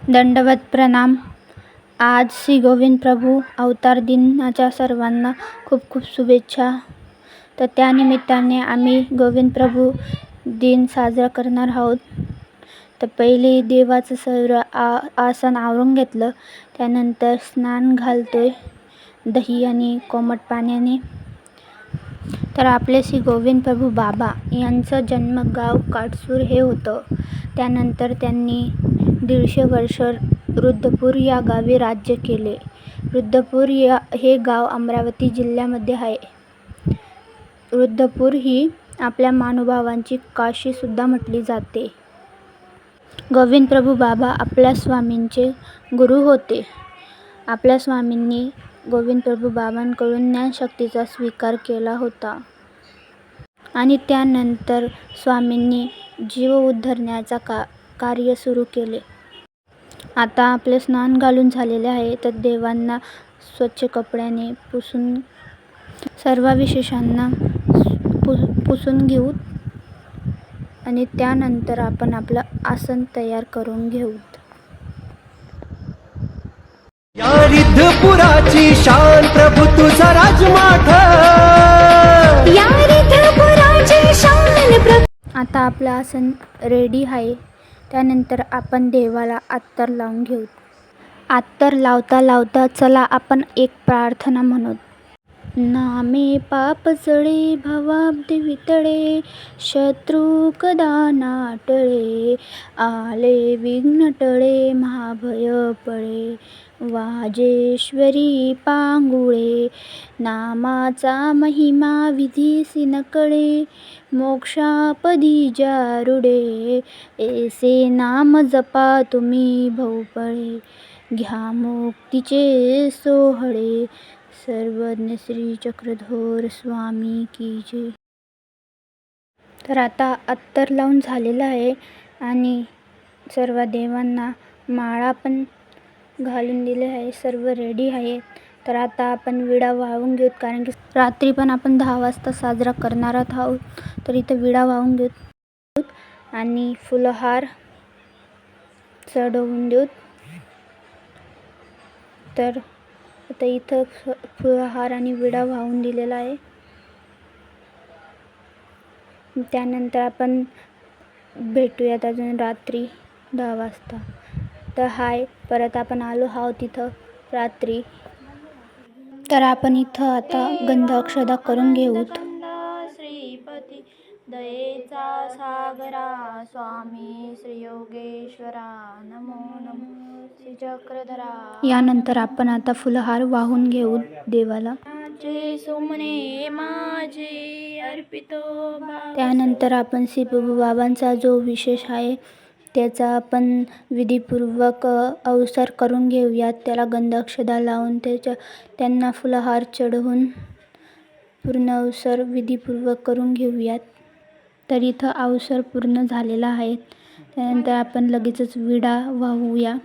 दंडवत प्रणाम। आज श्री गोविंद प्रभू अवतार दिनाच्या सर्वांना खूप खूप शुभेच्छा। तर त्यानिमित्ताने आम्ही गोविंद प्रभू दिन साजरा करणार आहोत। तर पहिले देवाचं सर्व आसन आवरून घेतलं, त्यानंतर स्नान घालतोय दही आणि कोमट पाण्याने। तर आपले श्री गोविंद प्रभू बाबा यांचं जन्मगाव काटसूर हे होतं। त्यानंतर त्यांनी 150 वर्ष रुद्रपूर या गावी राज्य केले। रुद्रपूर हे गाव अमरावती जिल्ह्यामध्ये आहे। रुद्रपूर ही आपल्या महानुभावांची काशी सुद्धा म्हटली जाते। गोविंद प्रभू बाबा आपल्या स्वामींचे गुरु होते। आपल्या स्वामींनी गोविंद प्रभू बाबांकडून ज्ञानशक्तीचा स्वीकार केला होता आणि त्यानंतर स्वामींनी जीव उद्धरण्याचा कार्य सुरू केले। आता आपले स्नान घालून झालेले आहे, तर देवांना स्वच्छ कपड्याने पुसून सर्व विशेषांना पुसून घेऊ आणि त्यानंतर आपण आपलं आसन तयार करून घेऊ। या रिद्धपुराची शान प्रभू तुझा राजमाठ, या रिद्धपुराची शान प्रभू। आता आपलं आसन रेडी आहे। त्यानंतर आपण देवाला अत्तर लावून घेऊ। अत्तर लावता लावता चला आपण एक प्रार्थना म्हणू। नामे पाप जळे भवाब्धी वितळे, शत्रू कदा नाटळे, आले विघ्न टळे महाभय पळे, वाजेश्वरी पांगुळे, नामाचा महिमा विधीसी न कळे, मोक्षापदी जारुडे, ऐसे नाम जपा तुम्ही भोपळे, घ्या मुक्तीचे सोहळे, सर्वज्ञ श्री चक्रधर स्वामी की जय। तर आता अत्तर लावून झालेलं आहे आणि सर्व देवांना माळा पण घालून दिले आहे, सर्व रेडी आहे। तर आता आपण विडा वाहून घेऊ, कारण की रात्री पण आपण 10 वाजता साजरा करणार आहोत। तर इथं विडा वाहून घेऊ आणि फुलहार चढवून देऊ। तर आता इथं फुलहार आणि विडा वाहून दिलेला आहे। त्यानंतर आपण भेटूयात अजून रात्री 10 वाजता। तर हाय, परत आपण आलो आहोत तिथं रात्री। तर आपण इथं आता गंध अक्षदा करून घेऊ। श्रीपती दयेचा सागरा स्वामी श्री योगेश्वरा, नमो नमो श्री चक्रधरा। यानंतर आपण आता फुलहार वाहून घेऊ देवाला। सोमने माझे अर्पितो। त्यानंतर आपण श्री प्रभू बाबांचा जो विशेष आहे त्याचा आपण विधीपूर्वक अवसर करून घेऊयात। त्याला गंध अक्षदा लावून त्यांना फुलहार चढवून पूर्ण अवसर विधीपूर्वक करून घेऊयात। तर इथं अवसर पूर्ण झालेला आहे। त्यानंतर आपण लगेचच विडा वाहूया।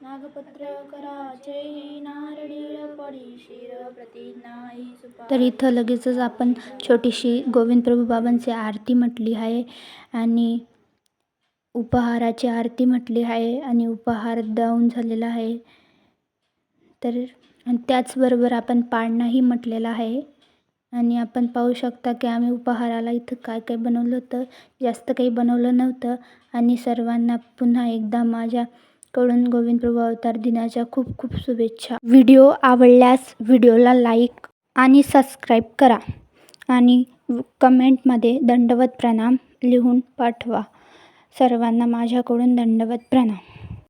नागपत्र कराचे नारळीळ पडी शिर प्रतिज्ञाई सुपा। तर इथं लगेचच आपण छोटीशी गोविंद प्रभू बाबांची आरती म्हटली आहे आणि उपहाराची आरती म्हटली आहे आणि उपहार देऊन झालेला आहे। तर आणि त्याचबरोबर आपण पाळणाही म्हटलेला आहे आणि आपण पाहू शकता की आम्ही उपहाराला इथं काय काय बनवलं होतं, जास्त काही बनवलं नव्हतं। आणि सर्वांना पुन्हा एकदा माझ्याकडून गोविंद प्रभू अवतार दिनाच्या खूप खूप शुभेच्छा। व्हिडिओ आवडल्यास व्हिडिओला लाईक आणि सबस्क्राईब करा आणि कमेंटमध्ये दंडवत प्रणाम लिहून पाठवा। सर्वांना माझ्याकडून दंडवत प्रणाम।